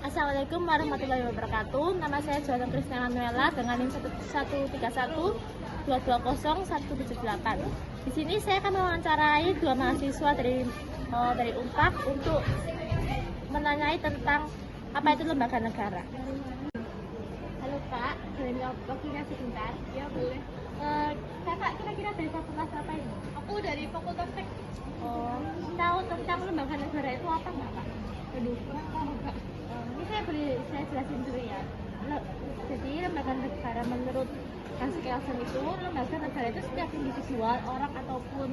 Assalamualaikum warahmatullahi wabarakatuh. Nama saya Joanna Kristina Manuela dengan NIM 131220178. Di sini saya akan mewawancarai dua mahasiswa dari Unpad untuk menanyai tentang apa itu lembaga negara. Halo Pak, boleh waktunya sebentar? Ya boleh. Kakak kira-kira dari fakultas apa ini? Aku dari Fakultas Teknik. Tahu tentang lembaga negara itu apa nggak Pak? Aduh, kurang tahu Kak. Ini saya jelasin dulu ya. Jadi lembaga negara menurut Hans Kelsen itu, lembaga negara itu setiap individual, orang ataupun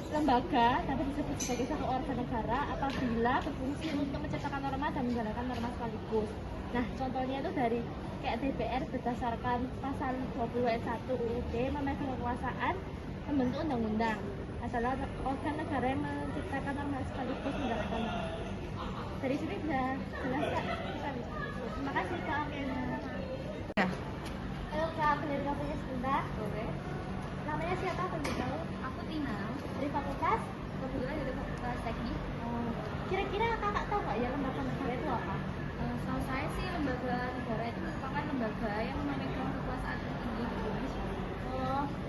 lembaga dapat disebut sebagai satu organ negara apabila berfungsi untuk menciptakan norma dan menjalankan norma sekaligus. Nah, contohnya itu dari kayak DPR berdasarkan pasal 20 ayat 1 UUD memegang kekuasaan membentuk undang-undang adalah organ negara yang menciptakan norma sekaligus menjalankan norma. Dari sini sudah jelas Kak? Terima kasih Kak. Halo Kak, boleh waktunya sebentar? Boleh. Namanya siapa boleh tahu? Aku Tina. Dari fakultas? Kebetulan dari Fakultas Teknik. Kira-kira kakak tahu nggak ya lembaga negara itu apa? Setahu saya sih lembaga negara itu merupakan lembaga yang memegang kekuasaan tertinggi di Indonesia.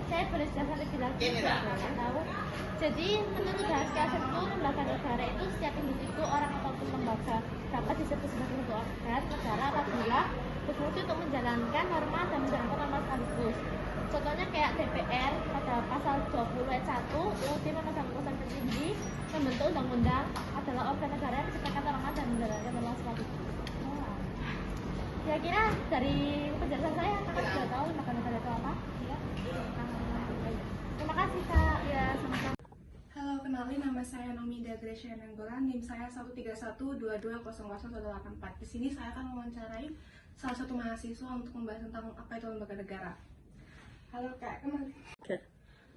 Saya boleh jelaskan lebih lagi boleh tahu. Jadi menurut Hans Kelsen itu lembaga negara itu setiap individu, orang ataupun lembaga dapat disebut sebagai satu organ negara apabila berfungsi untuk menjalankan norma dan menjalankan norma sekaligus. Contohnya kayak DPR pada pasal 20 ayat 1 UUD memegang kekuasaan tertinggi membentuk undang-undang adalah organ negara yang menciptakan norma dan menjalankan norma sekaligus. Kira-kira dari penjelasan saya kakak sudah tahu lembaga negara itu apa? Ya. Terima kasih Kak. Ya, sama-sama. Halo, kenalin nama saya Nomida Gracia Nenggolan, NIM saya 13122001084. Di sini saya akan mewawancarai salah satu mahasiswa untuk membahas tentang apa itu lembaga negara. Halo Kak,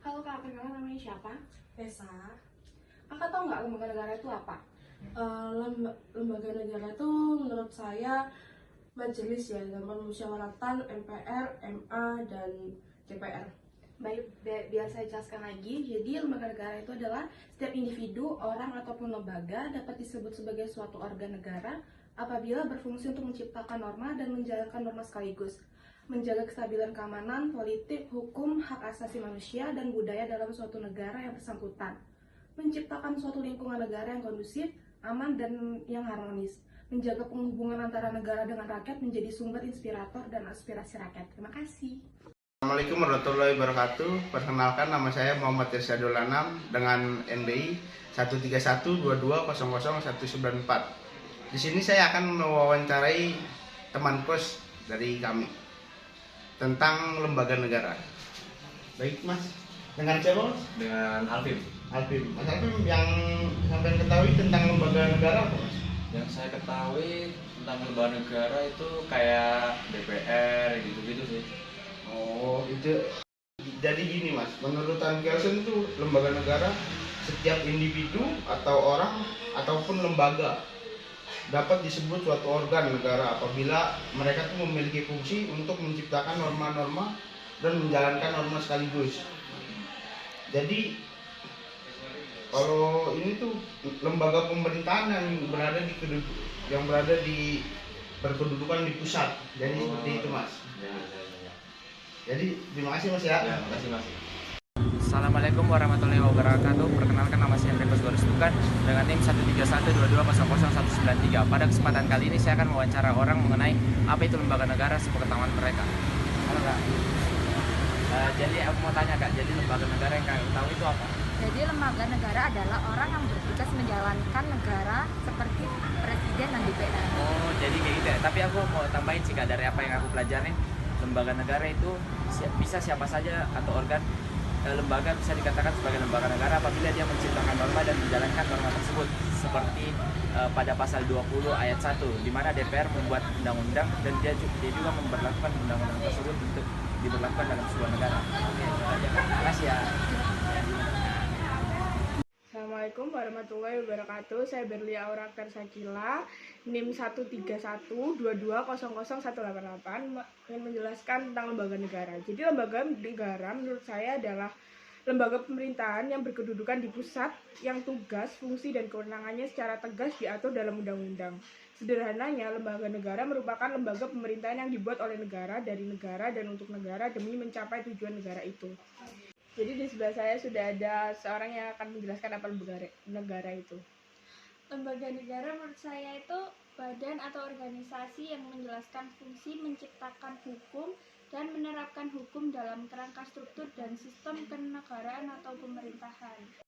Halo Kak, kenalin namanya siapa? Desa. Kakak tahu nggak lembaga negara itu apa? Lembaga negara itu menurut saya majelis ya, dalam musyawaratan MPR, MA, dan DPR. Baik, biar saya jelaskan lagi. Jadi lembaga negara itu adalah setiap individu, orang ataupun lembaga dapat disebut sebagai suatu organ negara apabila berfungsi untuk menciptakan norma dan menjalankan norma sekaligus, menjaga kestabilan keamanan, politik, hukum, hak asasi manusia, dan budaya dalam suatu negara yang bersangkutan, menciptakan suatu lingkungan negara yang kondusif, aman, dan yang harmonis, menjaga penghubungan antara negara dengan rakyat menjadi sumber inspirator dan aspirasi rakyat. Terima kasih. Assalamualaikum warahmatullahi wabarakatuh. Perkenalkan, nama saya Muhammad Irsyadul Anam dengan NBI 13122000194. Di sini saya akan mewawancarai teman kos dari kami tentang lembaga negara. Baik Mas, dengan siapa Mas? Dengan Alvin. Alvin. Mas Alvin, yang sampai ketahui tentang lembaga negara apa Mas? Yang saya ketahui tentang lembaga negara itu kayak DPR gitu-gitu sih. Oh, itu jadi gini Mas, menurut Hans Kelsen itu lembaga negara setiap individu atau orang ataupun lembaga dapat disebut suatu organ negara apabila mereka tuh memiliki fungsi untuk menciptakan norma-norma dan menjalankan norma sekaligus. Jadi kalau ini tuh lembaga pemerintahan yang berada di berkedudukan di pusat. Jadi seperti itu Mas. Ya. Jadi terima kasih Mas ya. Ya, makasih Mas. Assalamualaikum warahmatullahi wabarakatuh. Perkenalkan, nama saya Enrico Gorestukan dengan NIM 13122000193. Pada kesempatan kali ini saya akan mewawancara orang mengenai apa itu lembaga negara sepengetahuan mereka. Halo Kak. Jadi aku mau tanya Kak, jadi lembaga negara yang Kak tahu itu apa? Jadi lembaga negara adalah orang yang bertugas menjalankan negara seperti presiden dan DPR. Oh, jadi kayak gitu ya. Tapi aku mau tambahin sih Kak, dari apa yang aku pelajarin, lembaga negara itu bisa siapa saja atau organ lembaga bisa dikatakan sebagai lembaga negara apabila dia menciptakan norma dan menjalankan norma tersebut, seperti pada pasal 20 ayat 1 di mana DPR membuat undang-undang dan dia juga memberlakukan undang-undang tersebut untuk diberlakukan dalam sebuah negara. Oke, itu aja. Terima kasih ya. Assalamualaikum warahmatullahi wabarakatuh. Saya Berlia Aura Tersakila, NIM 13122000188, ingin menjelaskan tentang lembaga negara. Jadi lembaga negara menurut saya adalah lembaga pemerintahan yang berkedudukan di pusat, yang tugas, fungsi, dan kewenangannya secara tegas diatur dalam undang-undang. Sederhananya, lembaga negara merupakan lembaga pemerintahan yang dibuat oleh negara, dari negara, dan untuk negara demi mencapai tujuan negara itu. Jadi di sebelah saya sudah ada seorang yang akan menjelaskan apa negara itu. Lembaga negara menurut saya itu badan atau organisasi yang menjelaskan fungsi menciptakan hukum dan menerapkan hukum dalam kerangka struktur dan sistem kenegaraan atau pemerintahan.